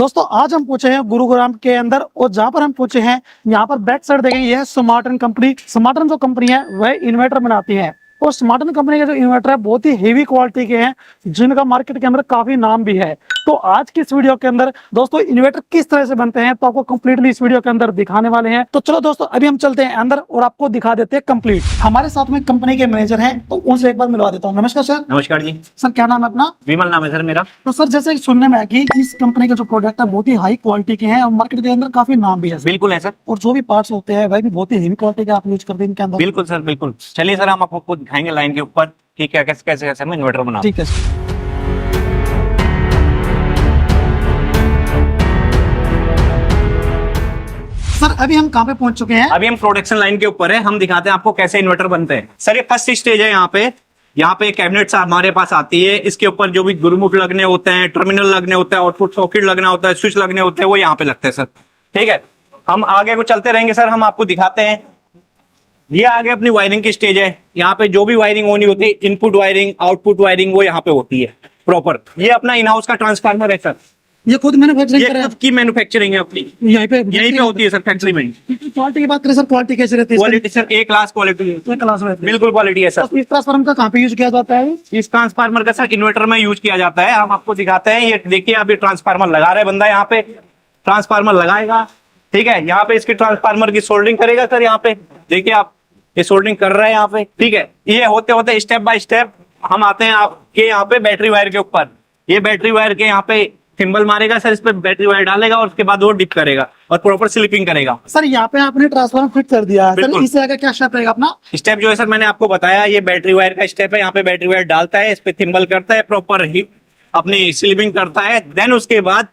दोस्तों आज हम पहुंचे हैं गुरुग्राम के अंदर और जहां पर हम पहुंचे हैं यहाँ पर बैक साइड देखेंगे यह स्मार्टन कंपनी। स्मार्टन जो कंपनी है वह इन्वर्टर बनाती है और स्मार्टन कंपनी के जो इन्वर्टर है बहुत ही हेवी क्वालिटी के हैं जिनका मार्केट के अंदर काफी नाम भी है। तो आज की इस वीडियो के अंदर दोस्तों इन्वर्टर किस तरह से बनते हैं तो आपको कंप्लीटली इस वीडियो के अंदर दिखाने वाले हैं। तो चलो दोस्तों अभी हम चलते हैं अंदर और आपको दिखा देते हैं कंप्लीट। हमारे साथ में कंपनी के मैनेजर हैं तो उनसे एक बार मिलवा देता हूँ। नमस्कार सर। नमस्कार जी। सर क्या नाम है अपना? विमल नाम है सर मेरा। तो सर जैसे सुनने में आया कि इस कंपनी के जो प्रोडक्ट है बहुत ही हाई क्वालिटी के हैं और मार्केट के अंदर काफी नाम भी है। बिल्कुल है सर। और जो भी पार्ट्स होते हैं वह भी बहुत ही हेवी क्वालिटी के आप यूज करते हैं इनके अंदर। बिल्कुल सर बिल्कुल। चलिए सर हम आपको दिखाएंगे लाइन के ऊपर कि क्या कैसे कैसे कैसे हम इन्वर्टर बनाते हैं। ठीक है सर। अभी हम कहाँ पे पहुंच चुके हैं? अभी हम प्रोडक्शन लाइन के ऊपर है। हम दिखाते हैं आपको कैसे इन्वर्टर बनते हैं। सर ये फर्स्ट स्टेज है। यहाँ पे कैबिनेट हमारे पास आती है। इसके ऊपर जो भी गुरुमुख लगने होते हैं, टर्मिनल लगने होता है, आउटपुट सॉकेट लगना होता है, स्विच लगने होते हैं, वो यहाँ पे लगते हैं सर। ठीक है, हम आगे को चलते रहेंगे सर। हम आपको दिखाते हैं। ये आगे अपनी वायरिंग की स्टेज है। यहाँ पे जो भी वायरिंग होनी होती है, इनपुट वायरिंग, आउटपुट वायरिंग, वो यहाँ पे होती है प्रॉपर। ये अपना इन हाउस का ट्रांसफार्मर है सर। ये खुद मैन्युफैक्चरिंग ये कर रहे खुद की मैन्युफैक्चरिंग है अपनी। यहीं पे होती है सर फैक्ट्री में। क्वालिटी की बात करें सर, क्वालिटी कैसी रहती है? क्वालिटी सर ए क्लास क्वालिटी है। क्लास में बिल्कुल क्वालिटी है सर। इस ट्रांसफार्मर का कहाँ पे यूज किया जाता है? इस ट्रांसफार्मर का सर इन्वर्टर में यूज किया जाता है। हम आपको दिखाते हैं। ये देखिए अभी ट्रांसफार्मर लगा रहे बंदा। यहाँ पे ट्रांसफार्मर लगाएगा। ठीक है, यहाँ पे इसके ट्रांसफार्मर की सोल्डरिंग करेगा सर। यहाँ पे देखिए आप, ये सोल्डरिंग कर रहे हैं यहाँ पे। ठीक है, ये होते होते स्टेप बाय स्टेप हम आते हैं आपके यहाँ पे बैटरी वायर के ऊपर। ये बैटरी वायर के यहाँ पे सिंबल मारेगा सर, इस पे बैटरी वायर डालेगा और उसके बाद वो डिप करेगा और प्रॉपर स्लिपिंग करेगा। सर यहाँ पे आपने ट्रांसफार्मर फिट कर दिया है सर, इससे आगे क्या स्टेप रहेगा अपना? स्टेप जो है सर मैंने आपको बताया, ये बैटरी वायर का स्टेप है। यहाँ पे बैटरी वायर डालता है, इस पे थिम्बल करता है, प्रॉपर ही अपनी स्लिपिंग करता है। देन उसके बाद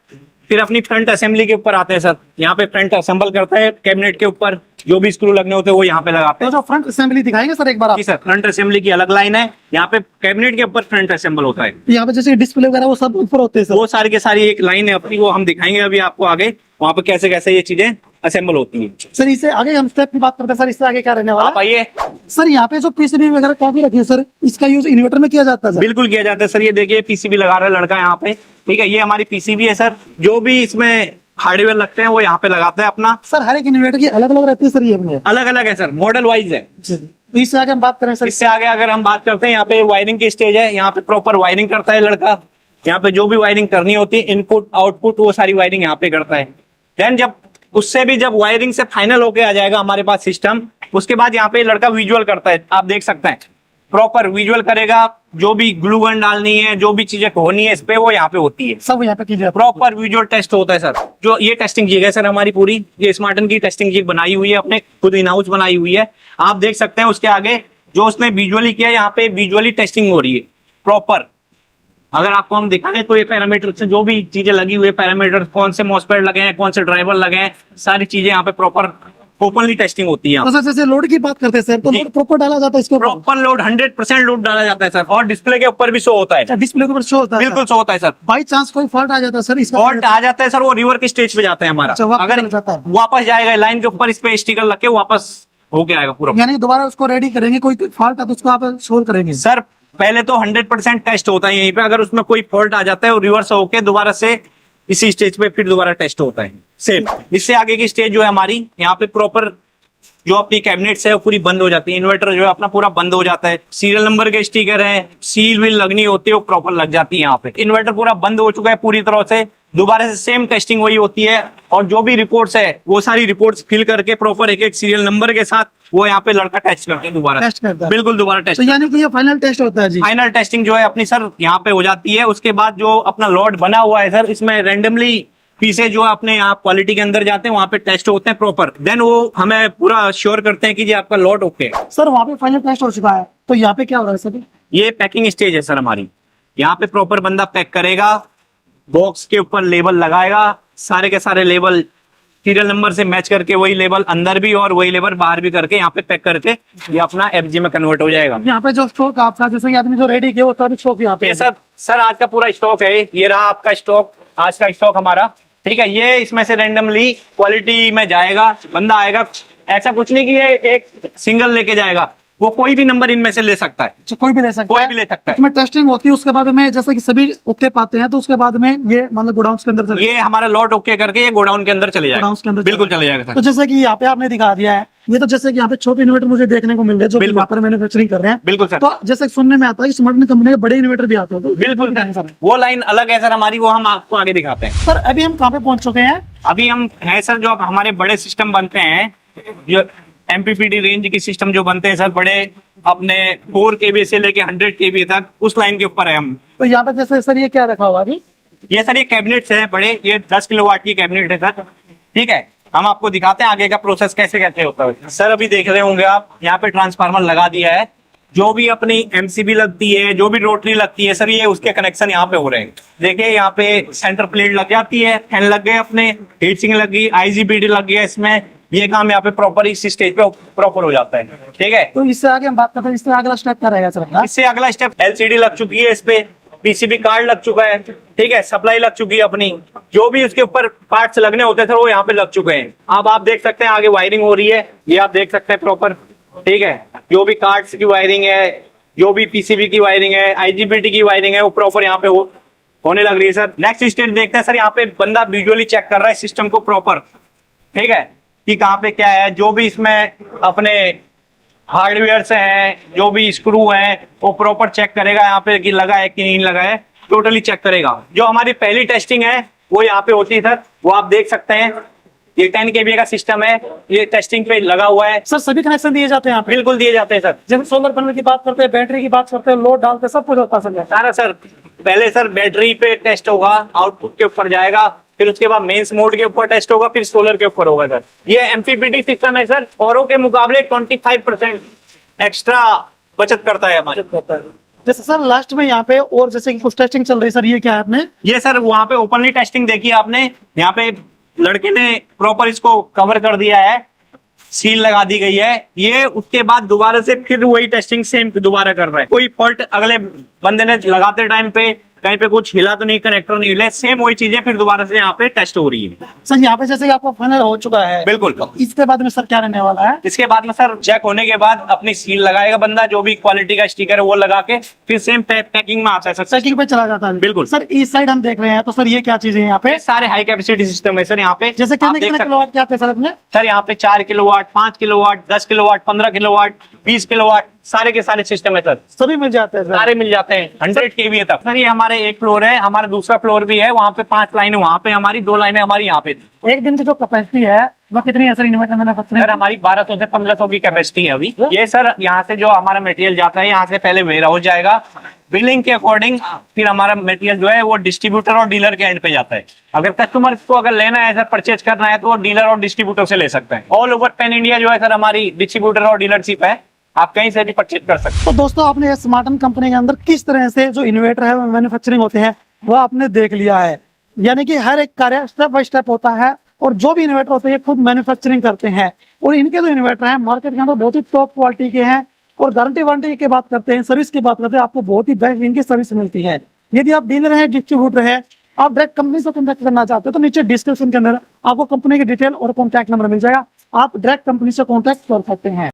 फिर अपनी फ्रंट असेंबली के ऊपर आते हैं सर। यहाँ पे फ्रंट असेंबल करता है। कैबिनेट के ऊपर जो भी स्क्रू लगने होते हैं वो यहाँ पे लगाते हैं। तो जो फ्रंट असेंबली दिखाएंगे सर एक बार आप? जी सर, फ्रंट असेंबली की अलग लाइन है। यहाँ पे कैबिनेट के ऊपर फ्रंट असेंबल होता है। यहाँ पे जैसे डिस्प्ले वगैरह वो सब ऊपर होते हैं सर? वो सारी के सारी एक लाइन है अपनी, वो हम दिखाएंगे अभी आपको आगे। वहाँ पे कैसे कैसे ये चीजें असेंबल होती है। सर इससे आगे हम स्टेप की बात करते हैं सर, इससे आगे क्या रहने वाला? आप आइए सर। यहाँ पे जो पीसीबी वगैरह काफी रखी है सर, इसका यूज इन्वर्टर में किया जाता है सर? बिल्कुल किया जाता है सर। ये देखिए पीसीबी लगा रहा है लड़का यहाँ पे। ठीक है, ये हमारी पीसीबी है सर। जो भी इसमें हार्डवेयर लगते हैं वो यहाँ पे लगाते हैं अपना। सर हर एक इन्वर्टर की अलग अलग रहती है सर? ये अपने अलग अलग है सर, मॉडल वाइज है। तो इससे आगे हम बात करें सर? इससे आगे अगर हम बात करते हैं, यहाँ पे वायरिंग की स्टेज है। यहाँ पे प्रॉपर वायरिंग करता है लड़का। यहाँ पे जो भी वायरिंग करनी होती है, इनपुट आउटपुट, वो सारी वायरिंग यहाँ पे करता है। देन जब उससे भी जब वायरिंग से फाइनल होके आ जाएगा हमारे पास सिस्टम, उसके बाद यहाँ पे लड़का विजुअल करता है। आप देख सकते हैं प्रॉपर विजुअल करेगा। जो भी ग्लू गन डालनी है, जो भी चीजें होनी है इस पे, वो यहाँ पे होती है। सब यहाँ पे कीजिए। प्रॉपर विजुअल टेस्ट होता है सर। जो ये टेस्टिंग जिग है सर हमारी पूरी, ये स्मार्टन की टेस्टिंग जिग बनाई हुई है, अपने खुद इन हाउस बनाई हुई है। आप देख सकते हैं उसके आगे जो उसने विजुअली किया, यहाँ पे विजुअली टेस्टिंग हो रही है प्रॉपर। अगर आपको हम दिखाएं तो ये पैरामीटर से जो भी चीजें लगी हुई है, पैरामीटर कौन से मॉसफेट लगे हैं, कौन से ड्राइवर लगे हैं, सारी चीजें यहाँ पे प्रॉपर ओपनली टेस्टिंग होती है। तो सर जैसे लोड की बात करते हैं सर, तो लोड प्रॉपर डाला जाता है इसके ऊपर? प्रॉपर लोड 100% लोड डाला जाता है सर। और डिस्प्ले के ऊपर भी शो होता है। डिस्प्ले के ऊपर शो होता है? बिल्कुल शो होता है सर। बाई चांस कोई फॉल्ट आ जाता है सर इसका? फॉल्ट आ जाता है सर, वो रिवर की स्टेज पे जाता है हमारा। अगर वापस जाएगा लाइन के ऊपर, इस पे स्टिकर लग के वापस होके आएगा पूरा। यानी दोबारा उसको रेडी करेंगे, कोई फॉल्ट है तो उसको आप सोल्व करेंगे? सर पहले तो 100% टेस्ट होता है यहीं पे। अगर उसमें कोई फॉल्ट आ जाता है वो रिवर्स होके दोबारा से इसी स्टेज पे फिर दोबारा टेस्ट होता है सेम। इससे आगे की स्टेज जो है हमारी, यहाँ पे प्रॉपर जो अपनी कैबिनेट्स है वो पूरी बंद हो जाती है। इन्वर्टर जो है अपना पूरा बंद हो जाता है। सीरियल नंबर के स्टिकर है, सील व्हील लगनी होती है, वो प्रॉपर लग जाती है यहाँ पे। इन्वर्टर पूरा बंद हो चुका है पूरी तरह से। दोबारा से सेम टेस्टिंग वही होती है और जो भी रिपोर्ट्स है वो सारी रिपोर्ट्स फिल करके प्रॉपर एक एक सीरियल नंबर के साथ वो यहाँ पे लड़का टेस्ट करके दोबारा टेस्ट करता है। बिल्कुल दोबारा टेस्ट। तो यानी कि ये फाइनल टेस्ट होता है जी? फाइनल टेस्टिंग जो है अपनी सर यहाँ पे हो जाती है। उसके बाद जो अपना लॉट बना हुआ है सर, इसमें रेंडमली पीसे जो अपने यहाँ क्वालिटी के अंदर जाते हैं, वहाँ पे टेस्ट होते हैं प्रॉपर। देन वो हमें पूरा श्योर करते हैं कि जी आपका लॉट ओके। सर वहाँ पे फाइनल टेस्ट हो चुका है, तो यहाँ पे क्या हो रहा है सर? ये पैकिंग स्टेज है सर हमारी। यहाँ पे प्रॉपर बंदा पैक करेगा, बॉक्स के ऊपर लेबल लगाएगा, सारे के सारे लेबल सीरियल नंबर से मैच करके वही लेबल अंदर भी और वही लेबल बाहर भी करके यहाँ पे पैक करके ये अपना एफजी में कन्वर्ट हो जाएगा। यहाँ पे जो स्टॉक आपका जैसे आदमी जो रेडी किया वो सारे स्टॉक यहाँ पे सर आज का पूरा स्टॉक है। ये रहा आपका स्टॉक, आज का स्टॉक हमारा। ठीक है, ये इसमें से रेंडमली क्वालिटी में जाएगा, बंदा आएगा। ऐसा कुछ नहीं कि ये एक सिंगल लेके जाएगा, वो कोई भी नंबर इनमें से ले सकता है, अच्छा, कोई भी ले सकता कोई है। भी ले सकता है। इसमें टेस्टिंग होती है, उसके बाद में जैसे कि सभी ओके पाते हैं तो उसके बाद में ये मतलब गोडाउन के अंदर चले, ये हमारा लॉट ओके करके ये गोडाउन के अंदर चले जाएगा, गोडाउन के अंदर बिल्कुल चले जाएगा तो सर, जैसे कि यहाँ पे आपने दिखा दिया है, ये तो जैसे कि यहाँ पे छोटे इन्वर्टर मुझे देखने को मिल रहे हैं जो कि बिल्कुल। यहाँ पर मैन्युफैक्चरिंग कर रहे हैं। बिल्कुल सर, तो जैसे सुनने में आता है कि स्मार्टन कंपनी के बड़े इन्वर्टर भी आते हैं, तो बिल्कुल सर। वो लाइन अलग है सर हमारी, वो हम आपको आगे दिखाते हैं। सर अभी हम कहाँ पे पहुंच चुके हैं? अभी हम है सर जो अब हमारे बड़े सिस्टम बनते हैं, जो एमपीपीडी रेंज के सिस्टम जो बनते हैं सर, बड़े अपने 4 केबी से लेके 100 केबी तक, उस लाइन के ऊपर है हम। तो यहाँ पे जैसे सर ये क्या रखा हुआ अभी? ये सर ये कैबिनेट्स है बड़े, ये 10 किलोवाट की कैबिनेट है सर, ठीक है। हम आपको दिखाते हैं आगे का प्रोसेस कैसे कैसे होता है। सर अभी देख रहे होंगे आप, यहाँ पे ट्रांसफार्मर लगा दिया है, जो भी अपनी एमसीबी लगती है, जो भी रोटरी लगती है सर, ये उसके कनेक्शन यहाँ पे हो रहे हैं। देखिए यहाँ पे सेंटर प्लेट लग जाती है, फैन लग गए अपने, हीट सिंक लग गई, आईजीबीटी लग गया इसमें, ये काम यहाँ पे प्रॉपर इस स्टेज पे प्रॉपर हो जाता है, ठीक है। तो इससे आगे हम बात करते हैं, इससे अगला स्टेप क्या रहेगा सर अपना? इससे अगला स्टेप एलसीडी लग चुकी है, इस पे पीसीबी कार्ड लग चुका है, ठीक है, सप्लाई लग चुकी है अपनी, जो भी उसके ऊपर पार्ट्स लगने होते थे वो यहाँ पे लग चुके हैं। अब आप देख सकते हैं आगे वायरिंग हो रही है, ये आप देख सकते हैं प्रॉपर, ठीक है। जो भी कार्ड्स की वायरिंग है, जो भी पीसीबी की वायरिंग है, आईजीबीटी की वायरिंग है, वो प्रॉपर यहाँ पे होने लग रही है सर। नेक्स्ट स्टेज देखते हैं सर, यहाँ पे बंदा विजुअली चेक कर रहा है सिस्टम को प्रॉपर, ठीक है, कि कहाँ पे क्या है, जो भी इसमें अपने हार्डवेयर से हैं, जो भी स्क्रू हैं, वो प्रॉपर चेक करेगा यहाँ पे कि लगा है कि नहीं लगा है, टोटली चेक करेगा। जो हमारी पहली टेस्टिंग है वो यहाँ पे होती है सर, वो आप देख सकते हैं, ये 10 केबी का सिस्टम है, ये टेस्टिंग पे लगा हुआ है। सर सभी कनेक्शन दिए जाते हैं यहाँ पे? बिल्कुल दिए जाते हैं सर। जैसे सोलर पैनल की बात करते हैं, बैटरी की बात करते हैं, लोड डालते हैं, सब कुछ होता है सर। सारा सर, पहले सर बैटरी पे टेस्ट होगा, आउटपुट के ऊपर जाएगा, फिर उसके बाद मेंस मोड के ऊपर टेस्ट होगा, फिर सोलर के ऊपर होगा सर। ये एमपीपीटी सिस्टम है सर, औरों के मुकाबले 25% एक्स्ट्रा बचत करता है हमारे। जैसे सर लास्ट में यहाँ पे और जैसे कि कुछ टेस्टिंग चल रही है सर, ये क्या है आपने? ये सर वहां पे ओपनली टेस्टिंग देखी आपने, यहाँ पे लड़के ने प्रॉपर इसको कवर कर दिया है, सील लगा दी गई है। ये उसके बाद दोबारा से फिर वही टेस्टिंग सेम दोबारा कर रहा है। कोई फॉल्ट अगले बंदे ने लगाते टाइम पे कहीं पे कुछ हिला तो नहीं, कनेक्टर नहीं हिले, सेम वही चीजें फिर दोबारा से यहाँ पे टेस्ट हो रही है सर। यहाँ पे जैसे कि आपका फाइनल हो चुका है, बिल्कुल। इसके बाद में सर क्या रहने वाला है? इसके बाद में सर चेक होने के बाद अपनी सील लगाएगा बंदा, जो भी क्वालिटी का स्टिकर है वो लगा के फिर सेम पैकिंग में आता है सर, सेटिंग पे चला जाता है। बिल्कुल। सर इस साइड हम देख रहे हैं, तो सर ये क्या चीज है यहाँ पे? ये सारे हाई कैपेसिटी सिस्टम है सर यहाँ पे। जैसे आप कितने देख कितने सकते किलोवाट के आते हैं सर अपने? सर यहाँ पे 4 kilowatt, 5 kilowatt, 10 kilowatt, 15 kilowatt, 20 kilowatt, सारे के सारे सिस्टम है सर, सभी मिल जाते हैं सर? सारे मिल जाते हैं 100 केवी तक। सर ये हमारे एक फ्लोर है, हमारा दूसरा फ्लोर भी है, वहाँ पे 5 लाइनें, वहाँ पे हमारी 2 लाइनें हमारी यहाँ पे। एक दिन की जो कैपेसिटी है वो कितनी है सर इन्वर्टर मैन्युफैक्चरिंग? सर हमारी 1200 से 1500 की कैपेसिटी है अभी। ये सर यहाँ से जो हमारा मटेरियल जाता है, यहाँ से पहले वेयर हाउस जाएगा, बिलिंग के अकॉर्डिंग फिर हमारा मटेरियल जो है वो डिस्ट्रीब्यूटर और डीलर के एंड पे जाता है। अगर कस्टमर को अगर लेना है सर, परचेज करना है, तो वो डीलर और डिस्ट्रीब्यूटर से ले सकते हैं। ऑल ओवर पैन इंडिया जो है सर हमारी डिस्ट्रीब्यूटर और डीलरशिप है, आप कहीं से भी परचेज कर सकते हैं। तो दोस्तों आपने स्मार्टन कंपनी के अंदर किस तरह से जो इन्वर्टर है मैन्युफैक्चरिंग होते हैं वो आपने देख लिया है। यानी कि हर एक कार्य स्टेप बाय स्टेप होता है, और जो भी इन्वर्टर होते हैं खुद मैन्युफैक्चरिंग करते हैं, और इनके जो इन्वर्टर हैं मार्केट के अंदर बहुत ही टॉप क्वालिटी के हैं। और गारंटी वारंटी की बात करते हैं, सर्विस की बात करते हैं, आपको बहुत ही बेस्ट इनकी सर्विस मिलती है। यदि आप डीलर है, डिस्ट्रीब्यूटर है, आप डायरेक्ट कंपनी से कॉन्टैक्ट करना चाहते हो तो नीचे डिस्क्रिप्शन के अंदर आपको कंपनी की डिटेल और कॉन्टैक्ट नंबर मिल जाएगा, आप डायरेक्ट कंपनी से कॉन्टैक्ट कर सकते हैं।